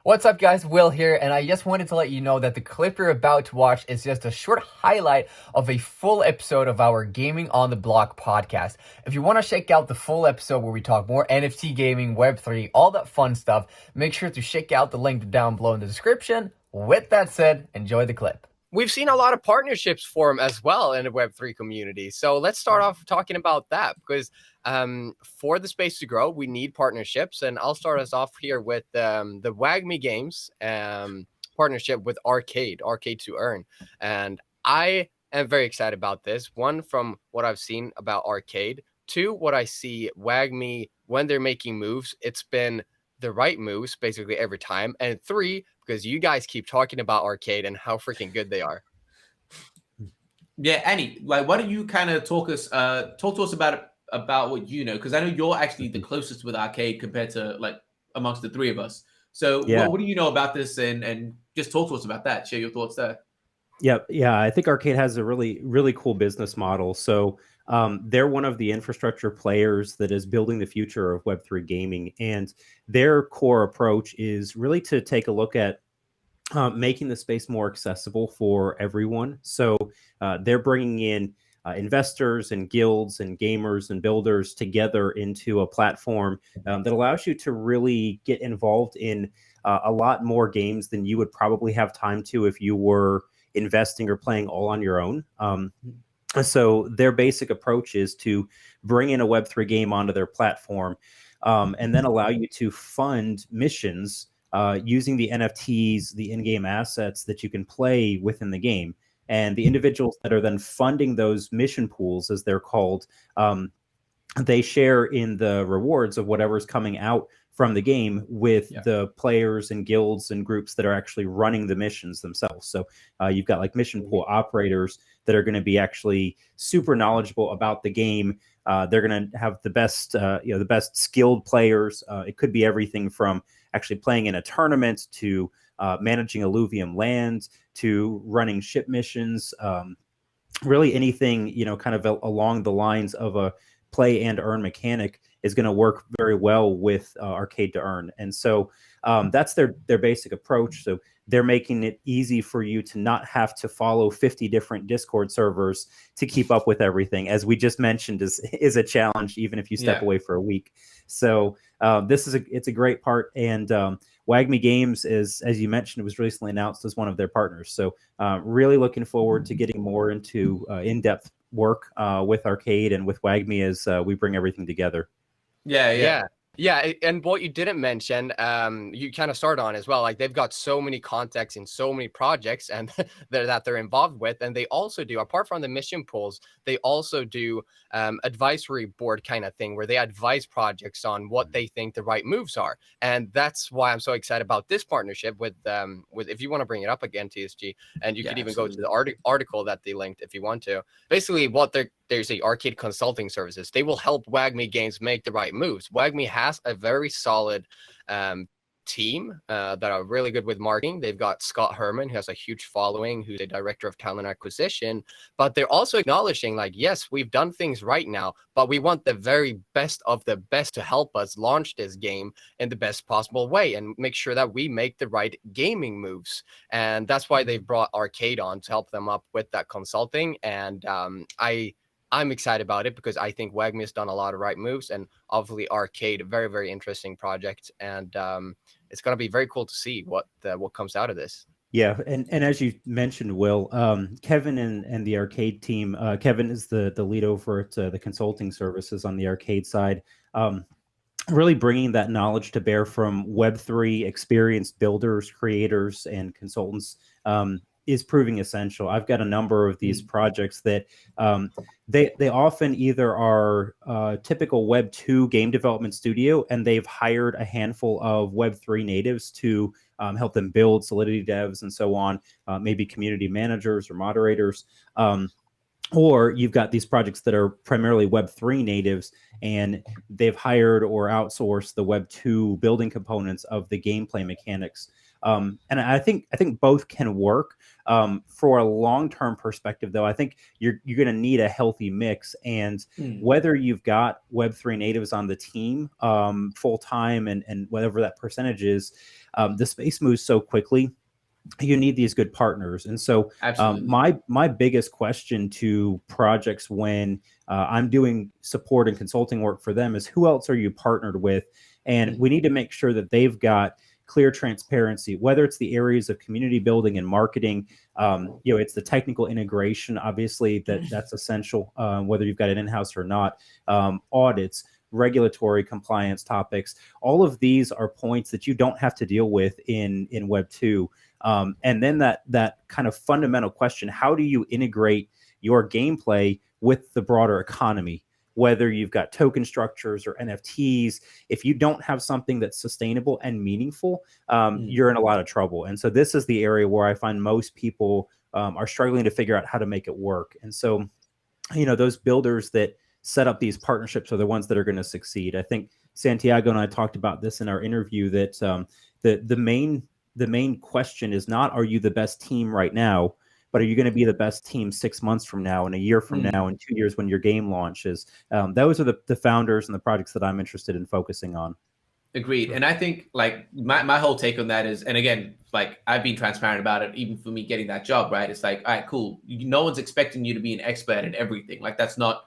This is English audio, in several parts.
What's up, guys? Will here, and I just wanted to let you know that the clip you're about to watch is just a short highlight of a full episode of our Gaming on the Block podcast. If you want to check out the full episode where we talk more NFT gaming, Web3, all that fun stuff, make sure to check out the link down below in the description. With that said, enjoy the clip. We've seen a lot of partnerships form as well in the Web3 community. So let's start off talking about that because for the space to grow, we need partnerships. And I'll start us off here with the WAGMI Games partnership with Arcade to Earn. And I am very excited about this. One, from what I've seen about Arcade. Two, what I see WAGMI when they're making moves, it's been the right moves basically every time. And three, because you guys keep talking about Arcade and how freaking good they are. Yeah, Annie, like, why don't you kind of talk to us about what you know? Because I know you're actually the closest with Arcade compared to like amongst the three of us. So what do you know about this? And just talk to us about that. Share your thoughts there. Yeah. I think Arcade has a really cool business model. So they're one of the infrastructure players that is building the future of Web3 gaming, and their core approach is really to take a look at making the space more accessible for everyone. So they're bringing in investors and guilds and gamers and builders together into a platform that allows you to really get involved in a lot more games than you would probably have time to if you were investing or playing all on your own. So their basic approach is to bring in a Web3 game onto their platform and then allow you to fund missions using the NFTs, the in-game assets that you can play within the game. And the individuals that are then funding those mission pools, as they're called, they share in the rewards of whatever's coming out from the game with the players and guilds and groups that are actually running the missions themselves. So you've got like mission pool operators that are going to be actually super knowledgeable about the game. They're going to have the best, the best skilled players. It could be everything from actually playing in a tournament to managing Illuvium lands to running ship missions. Really anything, kind of along the lines of a play and earn mechanic is going to work very well with Arcade to Earn. And so that's their basic approach. So they're making it easy for you to not have to follow 50 different Discord servers to keep up with everything. As we just mentioned, is a challenge, even if you step away for a week. So it's a great part. And WAGMI Games is, as you mentioned, it was recently announced as one of their partners. So really looking forward to getting more into in-depth work with Arcade and with WAGMI as we bring everything together. Yeah, and what you didn't mention, you kind of started on as well. Like they've got so many contacts in so many projects and that they're involved with, and they also do, apart from the mission pools, they also do advisory board kind of thing where they advise projects on what they think the right moves are, and that's why I'm so excited about this partnership with if you want to bring it up again, TSG, and you could even go to the article that they linked if you want to. Basically, what there's the Arcade consulting services. They will help WAGMI Games make the right moves. WAGMI has a very solid team that are really good with marketing. They've got Scott Herman, who has a huge following, who's a director of talent acquisition. But they're also acknowledging, like, yes, we've done things right now, but we want the very best of the best to help us launch this game in the best possible way and make sure that we make the right gaming moves. And that's why they've brought Arcade on to help them up with that consulting. And I'm excited about it because I think WAGMI has done a lot of right moves, and obviously Arcade, a very, very interesting project. And it's going to be very cool to see what comes out of this. Yeah, and as you mentioned, Will, Kevin and the Arcade team, Kevin is the lead over at the consulting services on the Arcade side, really bringing that knowledge to bear from Web3 experienced builders, creators, and consultants is proving essential. I've got a number of these projects that they often either are typical Web 2 game development studio, and they've hired a handful of Web 3 natives to help them build, Solidity devs and so on, maybe community managers or moderators. Or you've got these projects that are primarily Web3 natives, and they've hired or outsourced the Web2 building components of the gameplay mechanics. And I think both can work. For a long-term perspective, though, I think you're going to need a healthy mix. And whether you've got Web3 natives on the team full time and whatever that percentage is, the space moves so quickly. You need these good partners. And so my biggest question to projects when I'm doing support and consulting work for them is, who else are you partnered with? And we need to make sure that they've got clear transparency, whether it's the areas of community building and marketing. It's the technical integration, obviously, that's essential, whether you've got it in-house or not. Audits, regulatory compliance topics, all of these are points that you don't have to deal with in Web 2. And then that kind of fundamental question: how do you integrate your gameplay with the broader economy? Whether you've got token structures or NFTs, if you don't have something that's sustainable and meaningful, you're in a lot of trouble. And so this is the area where I find most people are struggling to figure out how to make it work. And so, those builders that set up these partnerships are the ones that are going to succeed. I think Santiago and I talked about this in our interview, that the main question is not, are you the best team right now, but are you going to be the best team 6 months from now, and a year from now, and 2 years when your game launches? Those are the founders and the projects that I'm interested in focusing on. Agreed. And I think like my whole take on that is, and again, like I've been transparent about it, even for me getting that job, right? It's like, all right, cool. No one's expecting you to be an expert in everything. Like that's not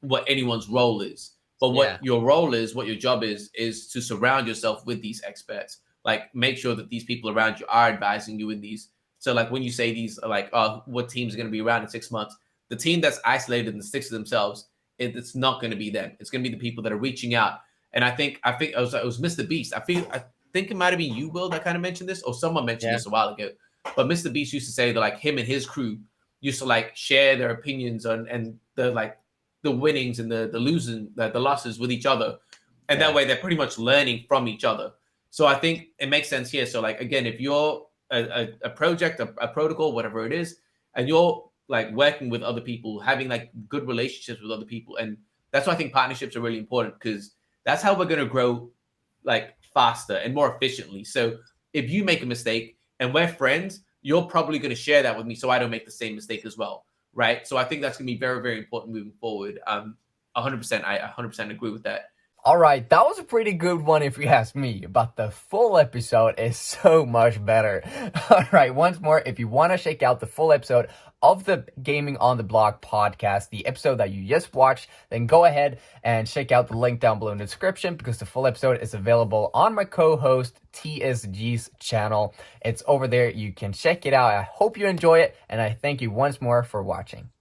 what anyone's role is. But what your role is, what your job is to surround yourself with these experts. Like make sure that these people around you are advising you in these. So like when you say these, like, oh, what team's going to be around in 6 months? The team that's isolated and sticks to themselves, it's not going to be them. It's going to be the people that are reaching out. And I think it was Mr. Beast. I think it might have been you, Will, that kind of mentioned this, or someone mentioned this a while ago. But Mr. Beast used to say that like him and his crew used to like share their opinions on and the winnings and the losing, the losses with each other. And that way they're pretty much learning from each other. So I think it makes sense here. So like, again, if you're a project, a protocol, whatever it is, and you're like working with other people, having like good relationships with other people. And that's why I think partnerships are really important, because that's how we're going to grow like faster and more efficiently. So if you make a mistake and we're friends, you're probably going to share that with me so I don't make the same mistake as well. Right. So I think that's going to be very, very important moving forward. 100%. I 100% agree with that. All right, that was a pretty good one if you ask me, but the full episode is so much better. All right, once more, if you want to check out the full episode of the Gaming on the Block podcast, the episode that you just watched, then go ahead and check out the link down below in the description, because the full episode is available on my co-host TSG's channel. It's over there. You can check it out. I hope you enjoy it, and I thank you once more for watching.